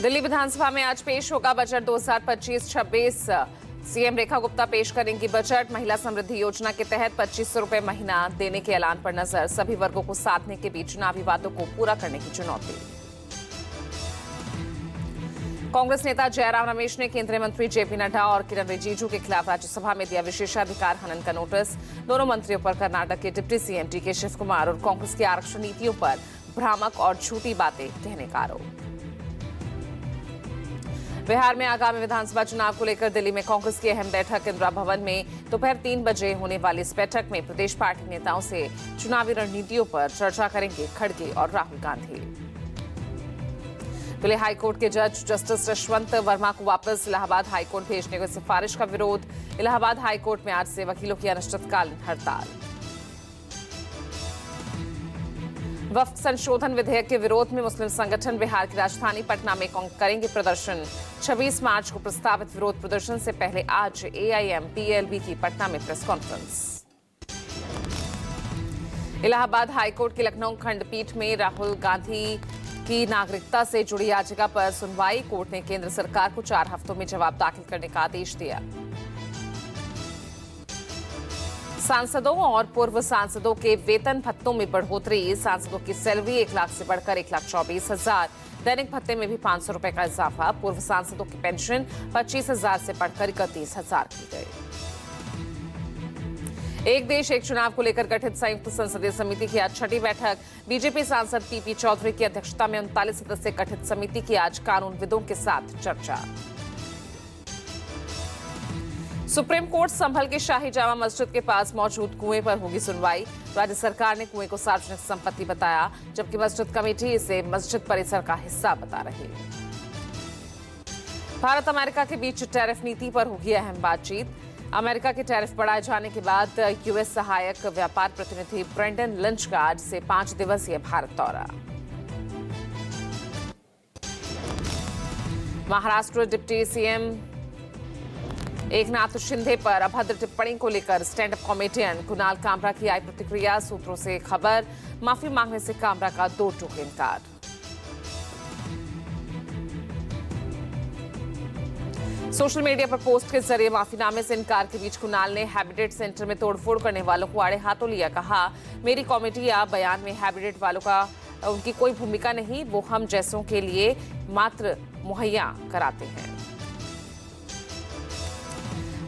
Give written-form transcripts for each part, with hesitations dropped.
दिल्ली विधानसभा में आज पेश होगा बजट 2025-26। सीएम रेखा गुप्ता पेश करेंगी बजट। महिला समृद्धि योजना के तहत 2500 रुपए महीना देने के ऐलान पर नजर। सभी वर्गों को साधने के बीच चुनावी वादों को पूरा करने की चुनौती। कांग्रेस नेता जयराम रमेश ने केंद्रीय मंत्री जेपी नड्डा और किरण रिजिजू के खिलाफ राज्यसभा में दिया विशेषाधिकार हनन का नोटिस। दोनों मंत्रियों पर कर्नाटक के deputy CM DK Shivakumar और कांग्रेस की आरक्षण नीतियों पर भ्रामक और झूठी बातें कहने का आरोप। बिहार में आगामी विधानसभा चुनाव को लेकर दिल्ली में कांग्रेस की अहम बैठक इंदिरा भवन में दोपहर 3 बजे होने वाली इस बैठक में प्रदेश पार्टी नेताओं से चुनावी रणनीतियों पर चर्चा करेंगे खड़गे और राहुल गांधी। दिल्ली हाईकोर्ट के जज जस्टिस यशवंत वर्मा को वापस इलाहाबाद हाईकोर्ट भेजने की सिफारिश का विरोध। इलाहाबाद हाईकोर्ट में आज से वकीलों की अनिश्चितकालीन हड़ताल। वक्फ संशोधन विधेयक के विरोध में मुस्लिम संगठन बिहार की राजधानी पटना में करेंगे प्रदर्शन। 26 मार्च को प्रस्तावित विरोध प्रदर्शन से पहले आज एआईएम-पीएलबी की पटना में प्रेस कॉन्फ्रेंस। इलाहाबाद हाईकोर्ट की लखनऊ खंडपीठ में राहुल गांधी की नागरिकता से जुड़ी याचिका पर सुनवाई। कोर्ट ने केंद्र सरकार को 4 हफ्तों में जवाब दाखिल करने का आदेश दिया। सांसदों और पूर्व सांसदों के वेतन भत्तों में बढ़ोतरी। सांसदों की सैलरी 1 लाख से बढ़कर 1,24,000। दैनिक भत्ते में भी 500 रुपए का इजाफा। पूर्व सांसदों की पेंशन 25,000 से बढ़कर 31,000 की गई। एक देश एक चुनाव को लेकर गठित संयुक्त संसदीय समिति की आज 6ठी बैठक। बीजेपी सांसद पीपी चौधरी की अध्यक्षता में 39 सदस्यीय गठित समिति की आज कानूनविदों के साथ चर्चा। सुप्रीम कोर्ट संभल के शाही जामा मस्जिद के पास मौजूद कुएं पर होगी सुनवाई। राज्य सरकार ने कुएं को सार्वजनिक संपत्ति बताया, जबकि मस्जिद कमेटी इसे मस्जिद परिसर का हिस्सा बता रही। भारत अमेरिका के बीच टैरिफ नीति पर होगी अहम बातचीत। अमेरिका के टैरिफ बढ़ाए जाने के बाद यूएस सहायक व्यापार प्रतिनिधि ब्रेंडन लिंच का आज से 5 दिवसीय भारत दौरा। महाराष्ट्र डिप्टी सीएम एकनाथ शिंदे पर अभद्र टिप्पणी को लेकर stand up comedian Kunal Kamra की आई प्रतिक्रिया। सूत्रों से खबर, माफी मांगने से कामरा का 2 टूक इनकार। सोशल मीडिया पर पोस्ट के जरिए माफीनामे से इनकार के बीच कुणाल ने हैबिटेट सेंटर में तोड़फोड़ करने वालों को आड़े हाथों लिया। कहा, मेरी कॉमेडी या बयान में हैबिटेट वालों का उनकी कोई भूमिका नहीं, वो हम जैसों के लिए मात्र मुहैया कराते हैं।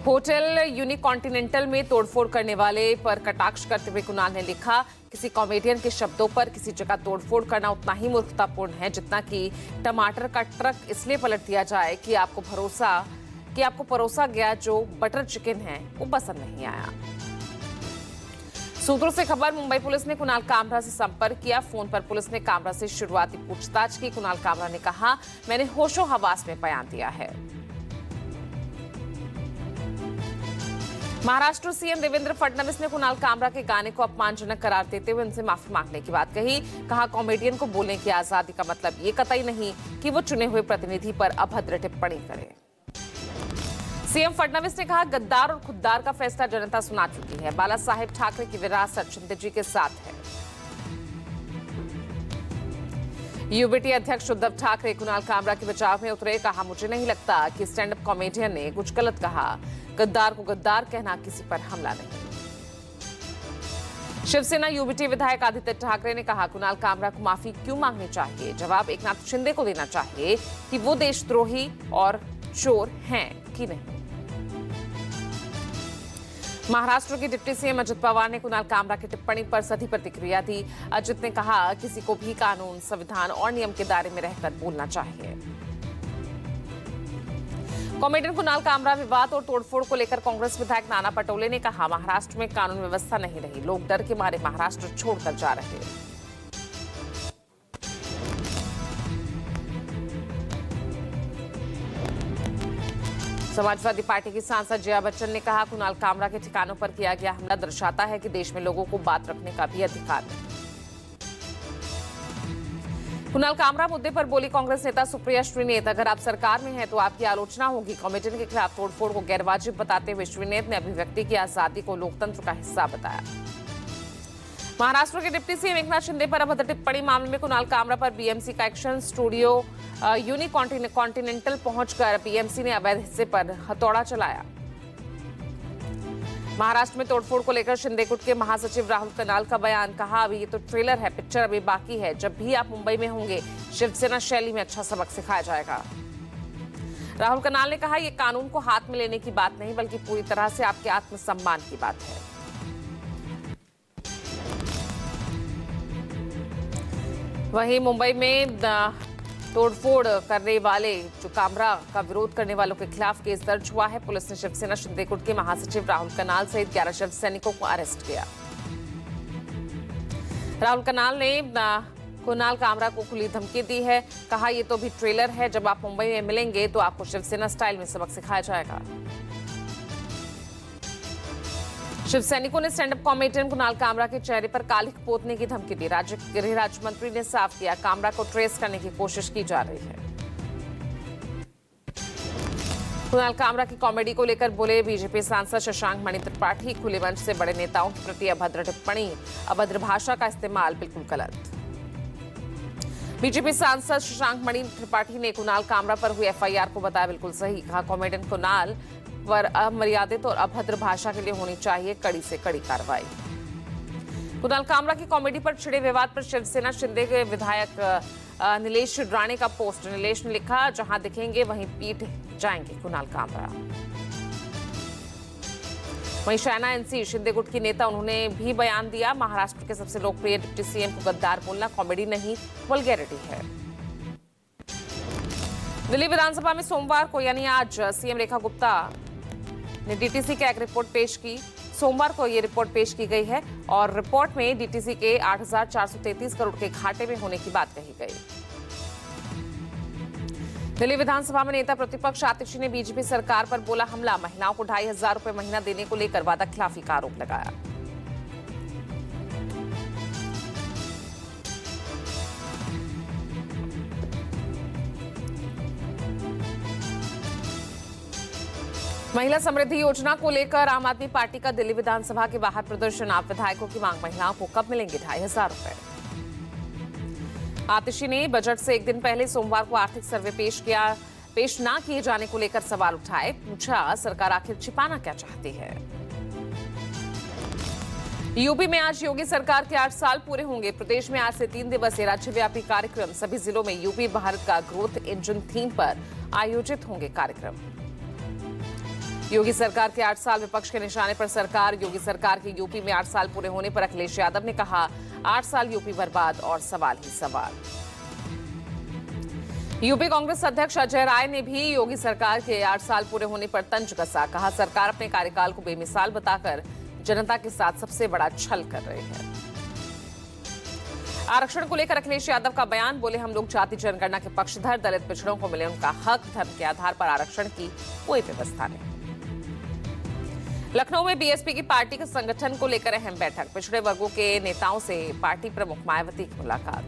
होटल यूनिकॉन्टिनेंटल में तोड़फोड़ करने वाले पर कटाक्ष करते हुए कुणाल ने लिखा, किसी कॉमेडियन के शब्दों पर किसी जगह तोड़फोड़ करना उतना ही मूर्खतापूर्ण है जितना कि टमाटर का ट्रक इसलिए पलट दिया जाए कि आपको परोसा गया जो बटर चिकन है वो पसंद नहीं आया। सूत्रों से खबर, मुंबई पुलिस ने कुणाल कामरा से संपर्क किया। फोन पर पुलिस ने कामरा से शुरुआती पूछताछ की। कुणाल कामरा ने कहा, मैंने होशो हवास में बयान दिया है। महाराष्ट्र सीएम देवेंद्र फडणवीस ने कुणाल कामरा के गाने को अपमानजनक करार देते हुए उनसे माफी मांगने की बात कही। कहा, कॉमेडियन को बोलने की आजादी का मतलब ये कतई नहीं कि वो चुने हुए प्रतिनिधि पर अभद्र टिप्पणी करे। सीएम फडणवीस ने कहा, गद्दार और खुद्दार का फैसला जनता सुना चुकी है। बाला साहेब ठाकरे की विरासत शिंदे जी के साथ है। यूबीटी अध्यक्ष उद्धव ठाकरे कुणाल कामरा के बचाव में उतरे। कहा, मुझे नहीं लगता कि स्टैंड अप कॉमेडियन ने कुछ गलत कहा। गद्दार को गद्दार कहना किसी पर हमला नहीं। शिवसेना यूबीटी विधायक आदित्य ठाकरे ने कहा, कुणाल कामरा को माफी क्यों मांगनी चाहिए? जवाब एकनाथ शिंदे को देना चाहिए कि वो देशद्रोही और चोर हैं कि नहीं। महाराष्ट्र के डिप्टी सीएम अजित पवार ने कुणाल कामरा की टिप्पणी पर सधी प्रतिक्रिया दी। अजित ने कहा, किसी को भी कानून, संविधान और नियम के दायरे में रहकर बोलना चाहिए। कॉमेडियन कुणाल कामरा विवाद और तोड़फोड़ को लेकर कांग्रेस विधायक नाना पटोले ने कहा, महाराष्ट्र में कानून व्यवस्था नहीं रही, लोग डर के मारे महाराष्ट्र छोड़कर जा रहे हैं। समाजवादी पार्टी की सांसद जया बच्चन ने कहा, कुणाल कामरा के ठिकानों पर किया गया हमला दर्शाता है कि देश में लोगों को बात रखने का भी अधिकार नहीं। कुणाल कामरा मुद्दे पर बोली कांग्रेस नेता सुप्रिया श्रीनेत, अगर आप सरकार में हैं तो आपकी आलोचना होगी। कॉमेडियन के खिलाफ तोड़फोड़ को गैरवाजिब बताते हुए श्रीनेत ने अभिव्यक्ति की आजादी को लोकतंत्र का हिस्सा बताया। महाराष्ट्र के डिप्टी सीएम एकनाथ शिंदे पर अभद्र टिप्पणी मामले में कुणाल कामरा पर बीएमसी का एक्शन। स्टूडियो यूनिकॉन्टिनेंटल पहुंचकर बीएमसी ने अवैध हिस्से पर हथौड़ा चलाया। महाराष्ट्र में तोड़फोड़ को लेकर शिंदे गुट के महासचिव राहुल कनाल का बयान। कहा, अभी ये तो ट्रेलर है, पिक्चर अभी बाकी है। जब भी आप मुंबई में होंगे शिवसेना शैली में अच्छा सबक सिखाया जाएगा। राहुल कनाल ने कहा, यह कानून को हाथ में लेने की बात नहीं बल्कि पूरी तरह से आपके आत्मसम्मान की बात है। वहीं मुंबई में तोड़फोड़ करने वाले जो कामरा का विरोध करने वालों के खिलाफ केस दर्ज हुआ है। पुलिस ने शिवसेना शिंदे गुट के महासचिव राहुल कनाल सहित 11 शिव सैनिकों को अरेस्ट किया। राहुल कनाल ने कुणाल कामरा को खुली धमकी दी है। कहा, ये तो भी ट्रेलर है, जब आप मुंबई में मिलेंगे तो आपको शिवसेना स्टाइल में सबक सिखाया जाएगा। शिव सैनिकों ने stand up comedian Kunal Kamra के चेहरे पर कालिख पोतने की धमकी दी। गृह राज्य मंत्री ने साफ किया, कामरा को ट्रेस करने की कोशिश की जा रही है। कुणाल कामरा की कॉमेडी को लेकर बोले बीजेपी सांसद शशांक मणि त्रिपाठी। खुले मंच से बड़े नेताओं के प्रति अभद्र टिप्पणी, अभद्र भाषा का इस्तेमाल बिल्कुल गलत। बीजेपी सांसद शशांक मणि त्रिपाठी ने कुणाल कामरा पर हुई एफआईआर को बताया बिल्कुल सही। कहा, कॉमेडियन कुणाल पर अमर्यादित और अभद्र भाषा के लिए होनी चाहिए कड़ी से कड़ी कार्रवाई। कुणाल कामरा की कॉमेडी पर छिड़े विवाद पर शिवसेना शिंदे के विधायक नीलेश राणे का पोस्ट। नीलेश ने लिखा, जहां दिखेंगे वहीं पीट जाएंगे कुणाल कामरा। वहीं शहना एनसी शिंदे गुट की नेता, उन्होंने भी बयान दिया। महाराष्ट्र के सबसे लोकप्रिय डिप्टी सीएम को गद्दार बोलना कॉमेडी नहीं वल्गैरिटी है। दिल्ली विधानसभा में सोमवार को यानी आज सीएम रेखा गुप्ता ने डीटीसी का एक रिपोर्ट पेश की। सोमवार को ये रिपोर्ट पेश की गई है और रिपोर्ट में डीटीसी के 8,433 करोड़ के घाटे में होने की बात कही गई। दिल्ली विधानसभा में नेता प्रतिपक्ष आतिशी ने बीजेपी सरकार पर बोला हमला। महिलाओं को 2,500 रुपए महीना देने को लेकर वादाखिलाफी का आरोप लगाया। महिला समृद्धि योजना को लेकर आम आदमी पार्टी का दिल्ली विधानसभा के बाहर प्रदर्शन। आप विधायकों की मांग, महिलाओं को कब मिलेंगे 2,500 रुपए। आतिशी ने बजट से एक दिन पहले सोमवार को आर्थिक सर्वे पेश न किए जाने को लेकर सवाल उठाए। पूछा, सरकार आखिर छिपाना क्या चाहती है। यूपी में आज योगी सरकार के 8 साल पूरे होंगे। प्रदेश में आज से 3 दिवसीय राज्यव्यापी कार्यक्रम। सभी जिलों में यूपी भारत का ग्रोथ इंजन थीम पर आयोजित होंगे कार्यक्रम। योगी सरकार के 8 साल, विपक्ष के निशाने पर सरकार। योगी सरकार के यूपी में 8 साल पूरे होने पर अखिलेश यादव ने कहा, 8 साल यूपी बर्बाद और सवाल ही सवाल। यूपी कांग्रेस अध्यक्ष अजय राय ने भी योगी सरकार के 8 साल पूरे होने पर तंज कसा। कहा, सरकार अपने कार्यकाल को बेमिसाल बताकर जनता के साथ सबसे बड़ा छल कर रही है। आरक्षण को लेकर अखिलेश यादव का बयान। बोले, हम लोग जाति जनगणना के पक्षधर, दलित पिछड़ों को मिले उनका हक, धर्म के आधार पर आरक्षण की कोई व्यवस्था नहीं। लखनऊ में बीएसपी की पार्टी के संगठन को लेकर अहम बैठक। पिछड़े वर्गों के नेताओं से पार्टी प्रमुख मायावती की मुलाकात।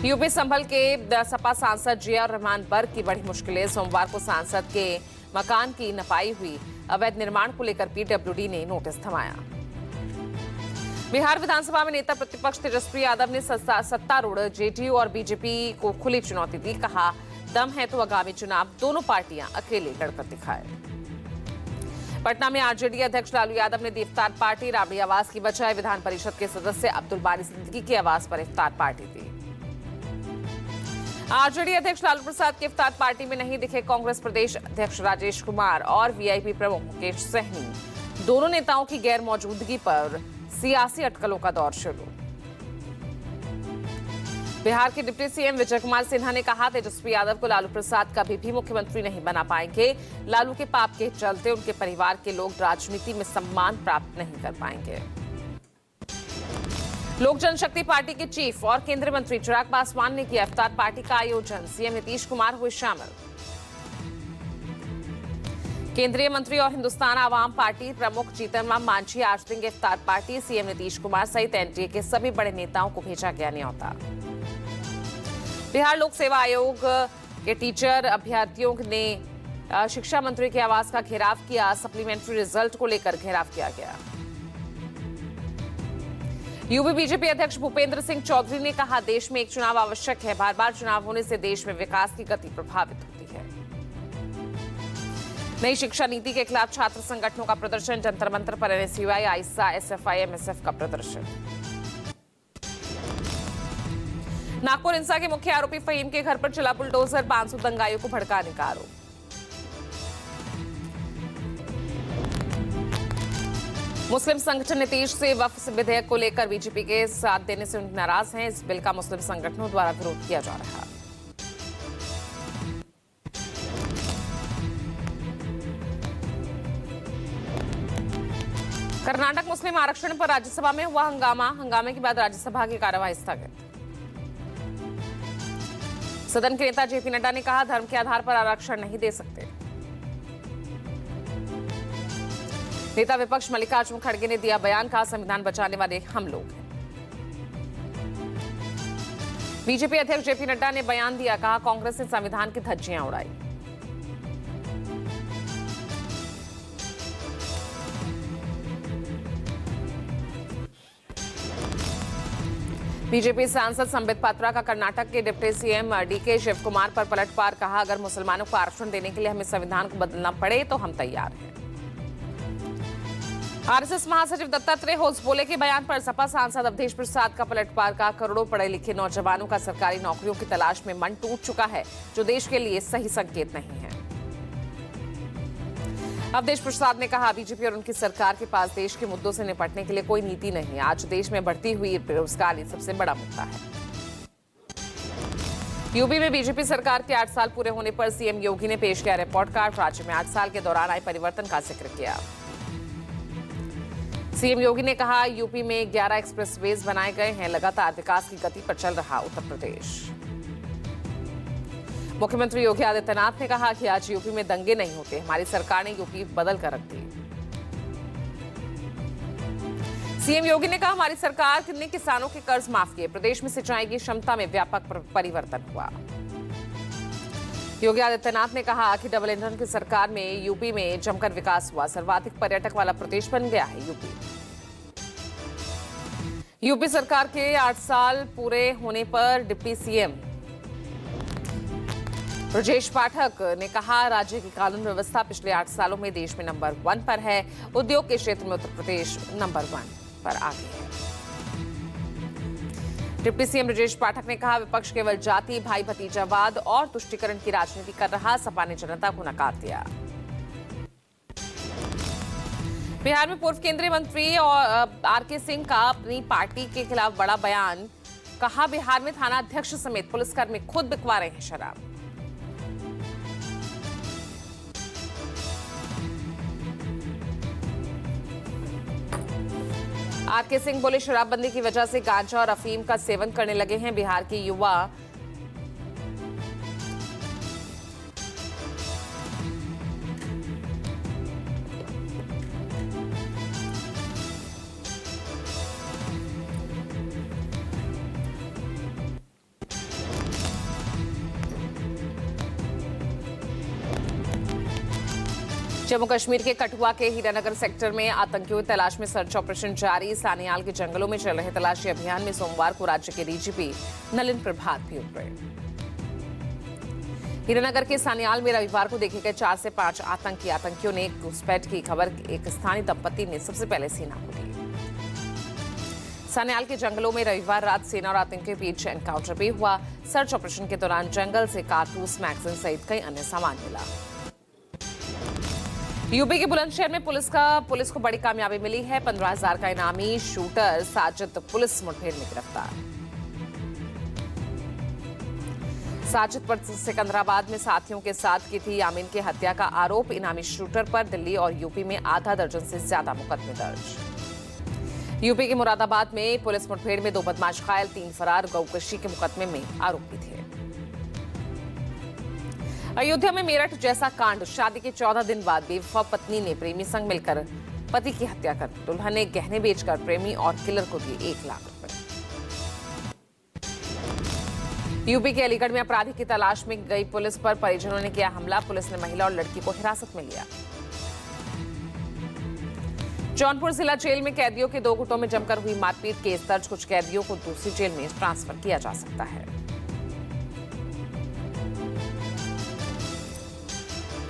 यूपी संभल के सपा सांसद जियाउर रहमान बर्ग की बड़ी मुश्किलें। सोमवार को सांसद के मकान की नपाई हुई। अवैध निर्माण को लेकर पीडब्ल्यूडी ने नोटिस थमाया। बिहार विधानसभा में नेता प्रतिपक्ष तेजस्वी यादव ने सत्तारूढ़ जेडीयू और बीजेपी को खुली चुनौती दी। कहा, दम है तो आगामी चुनाव दोनों पार्टियां अकेले लड़कर दिखाए। पटना में आरजेडी अध्यक्ष लालू यादव ने दी इफ्तार पार्टी। राबड़ी आवास की बजाय विधान परिषद के सदस्य अब्दुल बारी सिद्दीकी के आवास पर इफ्तार पार्टी दी। आरजेडी अध्यक्ष लालू प्रसाद की इफ्तार पार्टी में नहीं दिखे कांग्रेस प्रदेश अध्यक्ष राजेश कुमार और वीआईपी प्रमुख मुकेश सहनी। दोनों नेताओं की गैर मौजूदगी पर सियासी अटकलों का दौर शुरू। बिहार के डिप्टी सीएम विजय कुमार सिन्हा ने कहा, तेजस्वी यादव को लालू प्रसाद कभी भी मुख्यमंत्री नहीं बना पाएंगे। लालू के पाप के चलते उनके परिवार के लोग राजनीति में सम्मान प्राप्त नहीं कर पाएंगे। लोक जनशक्ति पार्टी के चीफ और केंद्रीय मंत्री चिराग पासवान ने किया इफ्तार पार्टी का आयोजन। सीएम नीतीश कुमार हुए शामिल। केंद्रीय मंत्री और हिंदुस्तान आवाम पार्टी प्रमुख जीतन राम मांझी आज देंगे इफ्तार पार्टी। सीएम नीतीश कुमार सहित एनडीए के सभी बड़े नेताओं को भेजा गया न्योता। बिहार लोक सेवा आयोग के टीचर अभ्यर्थियों ने शिक्षा मंत्री के आवास का घेराव किया। सप्लीमेंट्री रिजल्ट को लेकर घेराव किया गया। यूपी बीजेपी अध्यक्ष भूपेंद्र सिंह चौधरी ने कहा, देश में एक चुनाव आवश्यक है। बार बार चुनाव होने से देश में विकास की गति प्रभावित होती है। नई शिक्षा नीति के खिलाफ छात्र संगठनों का प्रदर्शन, जंतर मंतर पर एनएसयूआई, आइसा, एसएफआई, एमएसएफ का प्रदर्शन। नागपुर हिंसा के मुख्य आरोपी फहीम के घर पर चला बुलडोजर, 500 दंगाइयों को भड़काने का आरोप। मुस्लिम संगठन नीतीश से वक्फ विधेयक को लेकर बीजेपी के साथ देने से नाराज हैं। इस बिल का मुस्लिम संगठनों द्वारा विरोध किया जा रहा है। कर्नाटक मुस्लिम आरक्षण पर राज्यसभा में हुआ हंगामे के बाद राज्यसभा की कार्यवाही स्थगित। सदन के नेता जेपी नड्डा ने कहा, धर्म के आधार पर आरक्षण नहीं दे सकते। नेता विपक्ष मल्लिकार्जुन खड़गे ने दिया बयान, कहा संविधान बचाने वाले हम लोग हैं। बीजेपी अध्यक्ष जेपी नड्डा ने बयान दिया, कहा कांग्रेस ने संविधान की धज्जियां उड़ाई। बीजेपी सांसद संबित पात्रा का कर्नाटक के deputy CM DK Shivakumar पर पलटवार, कहा अगर मुसलमानों को आरक्षण देने के लिए हमें संविधान को बदलना पड़े तो हम तैयार हैं। आरएसएस महासचिव दत्तात्रेय होसबोले के बयान पर सपा सांसद अवधेश प्रसाद का पलटवार, का करोड़ों पढ़े लिखे नौजवानों का सरकारी नौकरियों की तलाश में मन टूट चुका है, जो देश के लिए सही संकेत नहीं है। अवधेश प्रसाद ने कहा, बीजेपी और उनकी सरकार के पास देश के मुद्दों से निपटने के लिए कोई नीति नहीं। आज देश में बढ़ती हुई बेरोजगारी सबसे बड़ा मुद्दा है। यूपी में बीजेपी सरकार के 8 साल पूरे होने पर सीएम योगी ने पेश किया रिपोर्ट कार्ड। राज्य में 8 साल के दौरान आए परिवर्तन का जिक्र किया। सीएम योगी ने कहा, यूपी में 11 एक्सप्रेसवेज बनाए गए हैं। लगातार विकास की गति पर चल रहा उत्तर प्रदेश। मुख्यमंत्री योगी आदित्यनाथ ने कहा कि आज यूपी में दंगे नहीं होते, हमारी सरकार ने यूपी बदल कर रख दी। सीएम योगी ने कहा, हमारी सरकार ने किसानों के कर्ज माफ किए, प्रदेश में सिंचाई की क्षमता में व्यापक परिवर्तन हुआ। योगी आदित्यनाथ ने कहा कि डबल इंजन की सरकार में यूपी में जमकर विकास हुआ, सर्वाधिक पर्यटक वाला प्रदेश बन गया है यूपी। यूपी सरकार के 8 साल पूरे होने पर डिप्टी सीएम ब्रजेश पाठक ने कहा, राज्य की कानून व्यवस्था पिछले 8 सालों में देश में नंबर 1 पर है। उद्योग के क्षेत्र में उत्तर प्रदेश नंबर 1 पर आगे है। डिप्टी सीएम ब्रजेश पाठक ने कहा, विपक्ष केवल जाति, भाई भतीजावाद और तुष्टीकरण की राजनीति कर रहा, सपा ने जनता को नकार दिया। बिहार में पूर्व केंद्रीय मंत्री और आरके सिंह का अपनी पार्टी के खिलाफ बड़ा बयान, कहा बिहार में थाना अध्यक्ष समेत पुलिसकर्मी खुद बिकवा रहे हैं शराब। आरके सिंह बोले, शराबबंदी की वजह से गांजा और अफीम का सेवन करने लगे हैं बिहार के युवा। जम्मू कश्मीर के कठुआ के हीरानगर सेक्टर में आतंकियों की तलाश में सर्च ऑपरेशन जारी। सानियाल के जंगलों में चल रहे तलाशी अभियान में सोमवार को राज्य के डीजीपी नलिन प्रभात भी उतरे। हीरानगर के सानियाल में रविवार को देखे गए 4 से 5 आतंकियों ने घुसपैठ की खबर एक स्थानीय दंपति ने सबसे पहले सेना को दी। सानियाल के जंगलों में रविवार रात सेना और आतंकियों के बीच एनकाउंटर भी हुआ। सर्च ऑपरेशन के दौरान जंगल से कारतूस, मैगजीन सहित कई अन्य सामान मिला। यूपी के बुलंदशहर में पुलिस को बड़ी कामयाबी मिली है। 15,000 का इनामी शूटर साजिद पुलिस मुठभेड़ में गिरफ्तार। साजिद पर सिकंदराबाद में साथियों के साथ की थी यामीन की हत्या का आरोप। इनामी शूटर पर दिल्ली और यूपी में आधा दर्जन से ज्यादा मुकदमे दर्ज। यूपी के मुरादाबाद में पुलिस मुठभेड़ में 2 बदमाश घायल, 3 फरार। गौकशी के मुकदमे में आरोपी थे। अयोध्या में मेरठ जैसा कांड, शादी के 14 दिन बाद बेवफा पत्नी ने प्रेमी संग मिलकर पति की हत्या कर दी। दुल्हन ने गहने बेचकर प्रेमी और किलर को दिए 1 लाख रुपए। यूपी के अलीगढ़ में अपराधी की तलाश में गई पुलिस पर परिजनों ने किया हमला। पुलिस ने महिला और लड़की को हिरासत में लिया। जौनपुर जिला जेल में कैदियों के 2 गुटों में जमकर हुई मारपीट, केस दर्ज, कुछ कैदियों को दूसरी जेल में ट्रांसफर किया जा सकता है।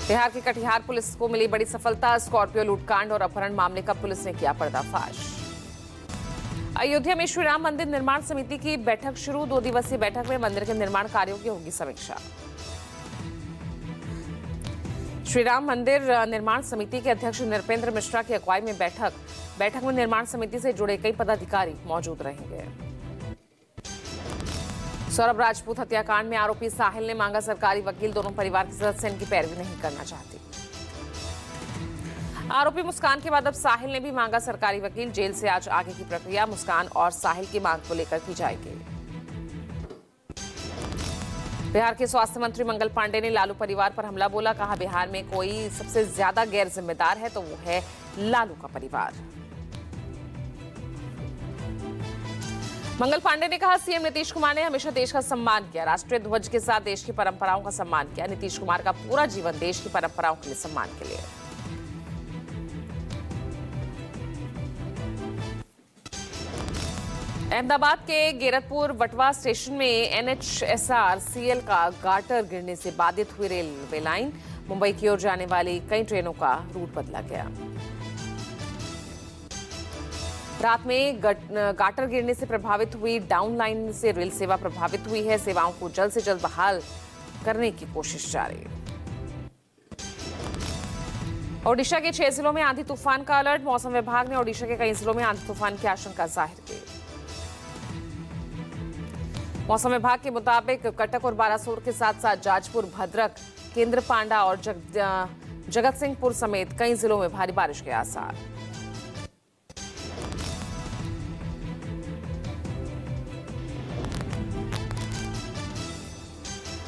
बिहार के कटिहार पुलिस को मिली बड़ी सफलता, स्कॉर्पियो लूटकांड और अपहरण मामले का पुलिस ने किया पर्दाफाश। अयोध्या में श्री राम मंदिर निर्माण समिति की बैठक शुरू, 2 दिवसीय बैठक में मंदिर के निर्माण कार्यों की होगी समीक्षा। श्री राम मंदिर निर्माण समिति के अध्यक्ष नृपेंद्र मिश्रा की अगुवाई में बैठक में निर्माण समिति से जुड़े कई पदाधिकारी मौजूद रहेंगे। सौरभ राजपूत हत्याकांड में आरोपी साहिल ने मांगा सरकारी वकील, दोनों परिवार के सदस्य इनकी पैरवी नहीं करना चाहते। आरोपी मुस्कान के बाद अब साहिल ने भी मांगा सरकारी वकील, जेल से आज आगे की प्रक्रिया मुस्कान और साहिल की मांग को लेकर की जाएगी। बिहार के स्वास्थ्य मंत्री मंगल पांडे ने लालू परिवार पर हमला बोला, कहा बिहार में कोई सबसे ज्यादा गैर जिम्मेदार है तो वो है लालू का परिवार। मंगल पांडे ने कहा सीएम नीतीश कुमार ने हमेशा देश का सम्मान किया, राष्ट्रीय ध्वज के साथ देश की परंपराओं का सम्मान किया। नीतीश कुमार का पूरा जीवन देश की परंपराओं के लिए सम्मान के लिए। अहमदाबाद के गेरतपुर वटवा स्टेशन में NHSRCL का गाटर गिरने से बाधित हुई रेलवे लाइन, मुंबई की ओर जाने वाली कई ट्रेनों का रूट बदला गया। रात में गाटर गिरने से प्रभावित हुई डाउन लाइन से रेल सेवा प्रभावित हुई है, सेवाओं को जल्द से जल्द बहाल करने की कोशिश जारी। ओडिशा के 6 जिलों में आंधी तूफान का अलर्ट, मौसम विभाग ने ओडिशा के कई जिलों में आंधी तूफान की आशंका जाहिर की। मौसम विभाग के मुताबिक कटक और बालासोर के साथ साथ जाजपुर, भद्रक, केंद्रपाड़ा और जगत सिंहपुर समेत कई जिलों में भारी बारिश के आसार।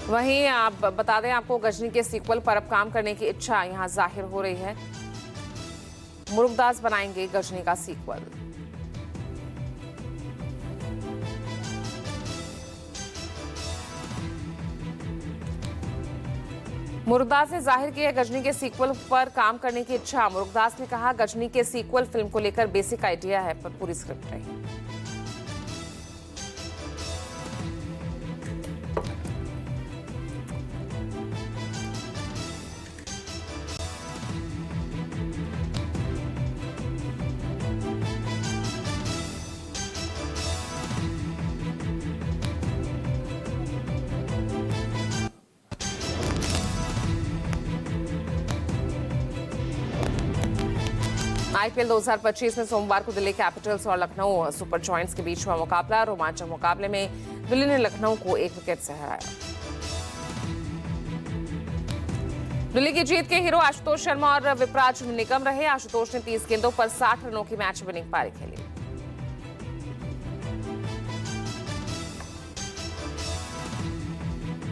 वहीं आप बता दें आपको गजनी के सीक्वल पर अब काम करने की इच्छा यहां जाहिर हो रही है। मुरुगदास बनाएंगे गजनी का सीक्वल। मुरुगदास ने जाहिर किया गजनी के सीक्वल पर काम करने की इच्छा। मुरुगदास ने कहा गजनी के सीक्वल फिल्म को लेकर बेसिक आइडिया है पर पूरी स्क्रिप्ट नहीं। IPL 2025 में सोमवार को दिल्ली कैपिटल्स और लखनऊ सुपर जॉयंट्स के बीच हुआ मुकाबला। रोमांचक मुकाबले में दिल्ली ने लखनऊ को 1 विकेट से हराया। दिल्ली की जीत के हीरो आशुतोष शर्मा और विपराज निगम रहे। आशुतोष ने 30 गेंदों पर 60 रनों की मैच विनिंग पारी खेली।